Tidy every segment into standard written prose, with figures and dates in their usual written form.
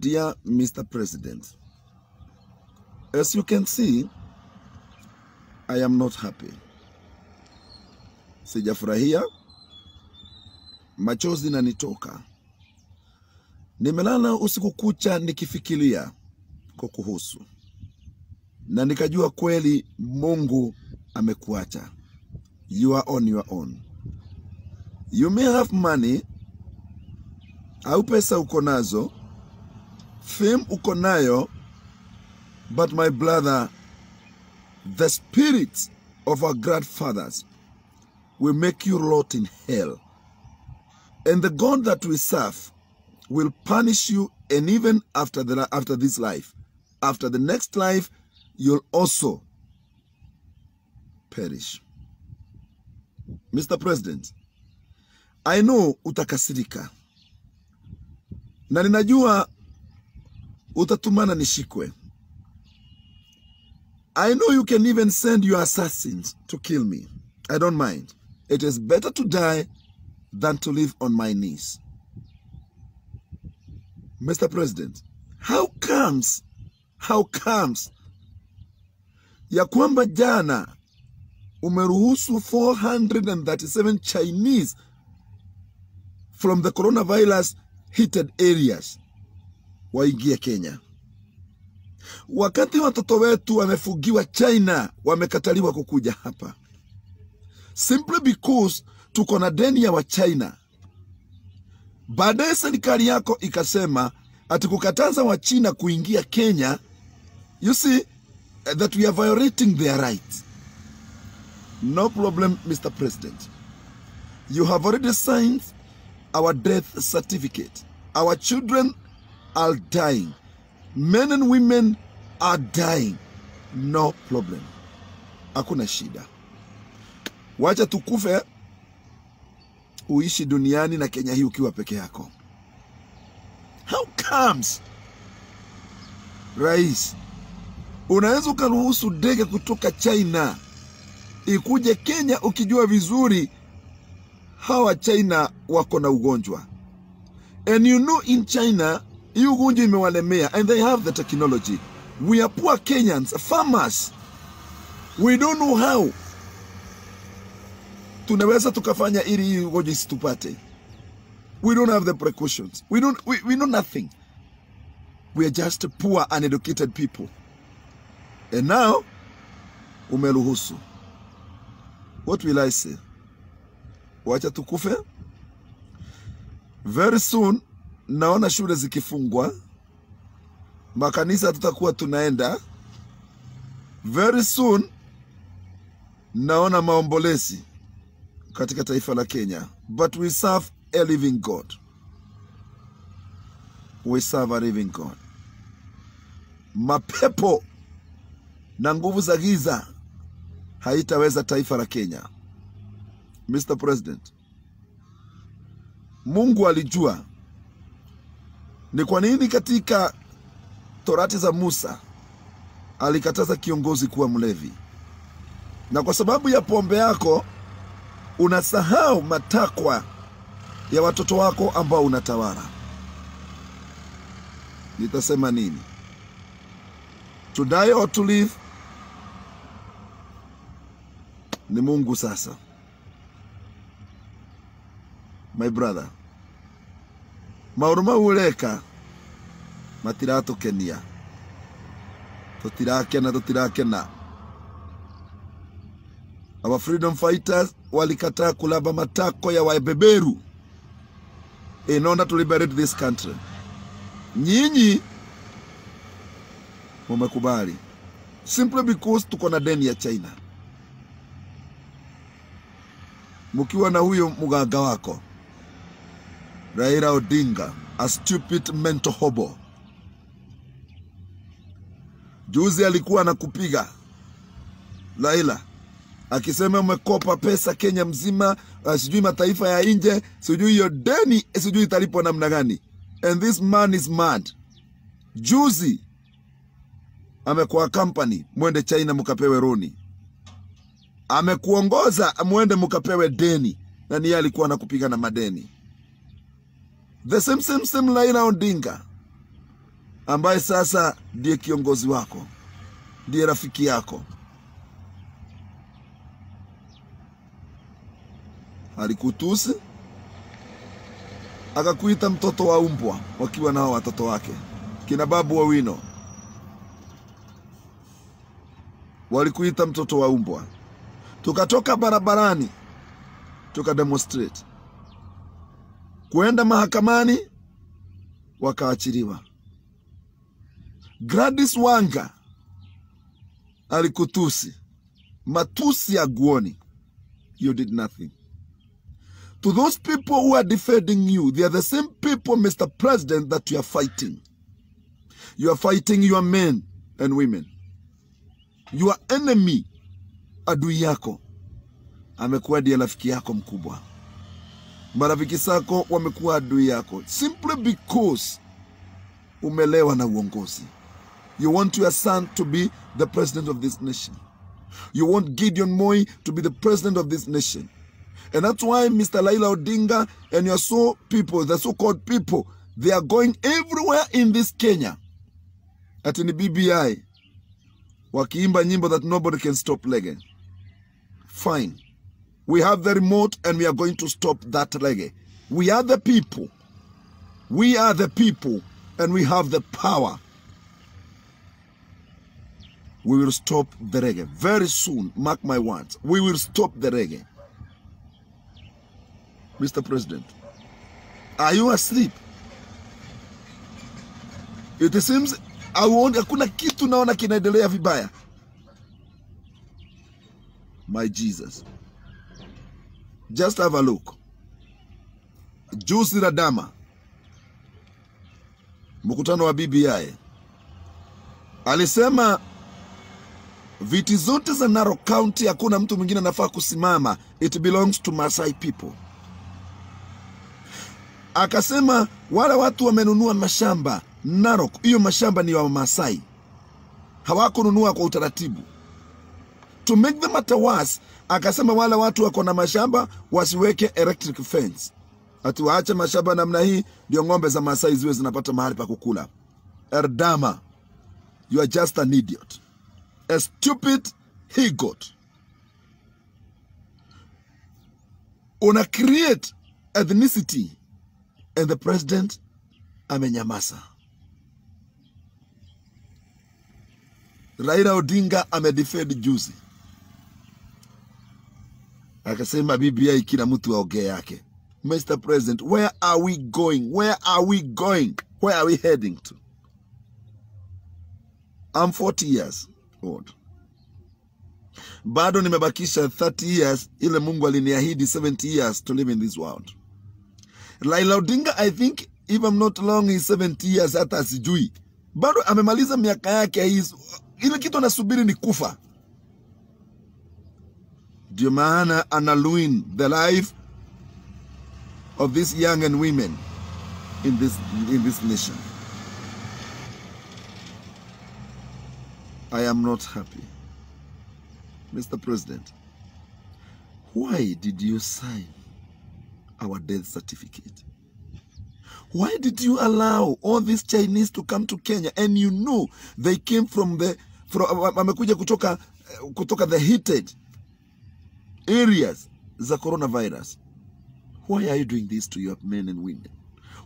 Dear Mr. President, as you can see, I am not happy. Sijafurahia, machozi yananitoka. Nimelala usiku kucha nikifikiria kukuhusu. Na nikajua kweli Mungu amekuacha. You are on your own. You may have money, au pesa uko nazo, fame uko nayo, but my brother, the spirits of our grandfathers will make you rot in hell. And the God that we serve will punish you, and even after this life, after the next life, you'll also perish. Mr. President, I know utakasirika. Na ninajua utatumana nishikwe. I know you can even send your assassins to kill me. I don't mind. It is better to die than to live on my knees. Mr. President, how comes ya kwamba jana umeruhusu 437 Chinese from the coronavirus heated areas waingie Kenya, wakati watoto wetu wamefugiwa China, wamekataliwa kukuja hapa simply because tuko na deni ya wa China. Baadaye serikali yako ikasema ati kukataza wa China kuingia Kenya. You see that we are violating their rights. No problem, Mr. President. You have already signed our death certificate. Our children are dying. Men and women are dying. No problem. Hakuna shida. Wacha tukufe, uishi duniani na Kenya hii ukiwa peke yako. How comes, Rais, unaweza ukaruhusu ndege kutoka China ikuje Kenya ukijua vizuri hawa China wako na ugonjwa? And you know in China, hii ugonjwa imewalemea, and they have the technology. We are poor Kenyans, farmers. We don't know how tunaweza tukafanya ili hii ugonjwa isitupate. We don't have the precautions. We know nothing. We are just poor, uneducated people. And now, umeruhusu. What will I say? Wacha tukufe? Very soon, naona shule zikifungwa. Makanisa tutakuwa tunaenda. Very soon, naona maombolezi katika taifa la Kenya. But we serve a living God. We serve a living God. Mapepo na nguvu za giza haitaweza taifa la Kenya. Mr. President, Mungu alijua ni kwa nini katika Torati za Musa alikataza kiongozi kuwa mlevi. Na kwa sababu ya pombe yako unasahau matakwa ya watoto wako ambao unatawala. Nitasema nini? To die or to live? Ni Mungu sasa. My brother, mauruma uleka matirato Kenya. Totirakena. Our freedom fighters walikataa kulaba matako ya wabeberu in order to liberate this country. Nyinyi mumekubali simply because tuko na deni ya China. Mukiwa na huyo muganga wako Raila Odinga, a stupid mental hobo. Juzi alikuwa anakupiga Raila akisema umekopa pesa Kenya mzima, sijui mataifa ya nje, sijui hiyo deni sijui italipwa namna gani. And this man is mad. Juzi amekuwa company, mwende China mukapewe roni. Amekuongoza mwende mukapewe deni, na niye alikuwa anakupiga na madeni. The same Raila Odinga ambaye sasa ndiye kiongozi wako, ndiye rafiki yako, alikutusi, akakuita mtoto wa umbwa, wakiwa nao watoto wake kina Babu Owino. Walikuita mtoto wa umbwa. Tukatoka barabarani, tukademonstrate, kuenda mahakamani, wakaachiliwa. Gladys Wanga alikutusi, matusi ya guoni. You did nothing. To those people who are defending you, they are the same people, Mr. President, that you are fighting. You are fighting your men and women. Your enemy, adui yako, amekuwa ndiye rafiki yako mkubwa. Marafiki zako wamekuwa adui yako simply because umelewa na uongozi. You want your son to be the president of this nation. You want Gideon Moi to be the president of this nation. And that's why Mr. Raila Odinga and your people, the so-called people, they are going everywhere in this Kenya. At in the BBI, wakiimba nyimbo that nobody can stop reggae. Fine. We have the remote and we are going to stop that reggae. We are the people. We are the people and we have the power. We will stop the reggae. Very soon, mark my words, we will stop the reggae. Mr. President, are you asleep? It seems hakuna kitu naona kinaendelea vibaya. My Jesus. Just have a look. Juzi Radama, mkutano wa BBI, alisema viti zote za Narok County hakuna mtu mwingine anafaa kusimama. It belongs to Maasai people. Akasema wale watu wamenunua mashamba Narok, hiyo mashamba ni wa Maasai, hawakununua kwa utaratibu. To make the matter worse, akasema wale watu wako na mashamba wasiweke electric fence. Ati waache mashamba namna hii ndio ng'ombe za Maasai ziwe zinapata mahali pa kukula. Erdama, you are just an idiot. A stupid he-goat. Una create ethnicity and the president amenyamaza. Raila Odinga amedefend juzi, akasema BBI kila mtu aongee yake. Mr. President, where are we going? Where are we going? Where are we heading to? I'm 40 years old. Bado nimebakisha 30 years ile Mungu aliniahidi 70 years to live in this world. Raila Odinga, I think if I'm not wrong, is 70 years hata sijui. Bado amemaliza miaka yake, ile kitu anasubiri ni kufa. Ndio maana analuin the life of these young and women in this nation. I am not happy. Mr. President, why did you sign our death certificate? Why did you allow all these Chinese to come to Kenya and you know they came from wamekuja kutoka the heated areas za coronavirus? Why are you doing this to your men and women?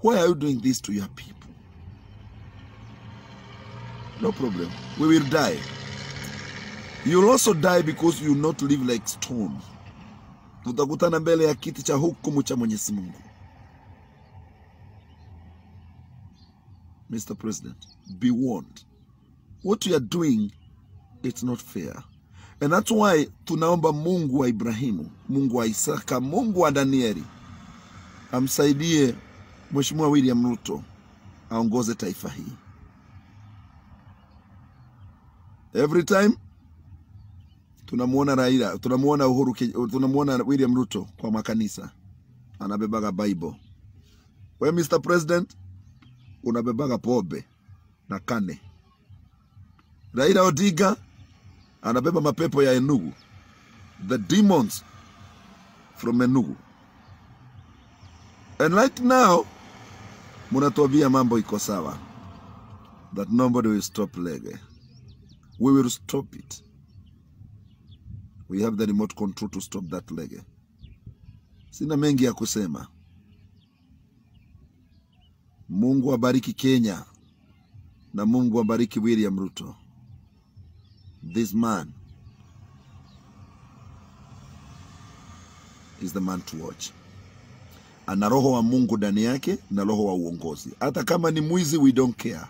Why are you doing this to your people? No problem. We will die. You will also die because you will not live like stone. Utakutana mbele ya kiti cha hukumu cha Mwenyezi Mungu. Mr. President, be warned. What you are doing, it's not fair. And that's why tunaomba Mungu wa Ibrahimu, Mungu wa Isaka, Mungu wa Danieli amsaidie Mheshimiwa William Ruto aongoze taifa hii. Every time tunamuona Raila, tunamuona Uhuru, tunamuona William Ruto kwa makanisa anabebaga Bible. Wewe Mr. President unabebaga pombe na kane. Raila Odinga anabeba mapepo ya Enugu, the demons from Enugu. And right now munatuambia mambo iko sawa. that nobody will stop Lege. We will stop it. We have the remote control to stop that Lege. Sina mengi ya kusema. Mungu abariki Kenya na Mungu abariki William Ruto. This man is the man to watch. Ana roho wa Mungu ndani yake na roho wa uongozi. Hata kama ni mwizi, we don't care.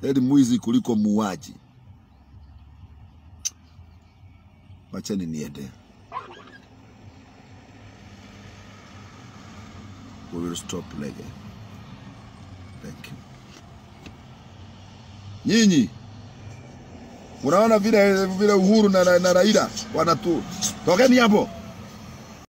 Heri mwizi kuliko muuaji. Wacheni niende. We will stop Lege. Thank you. Nyinyi unaona vile Uhuru na Raila wanatu. Tokeni hapo.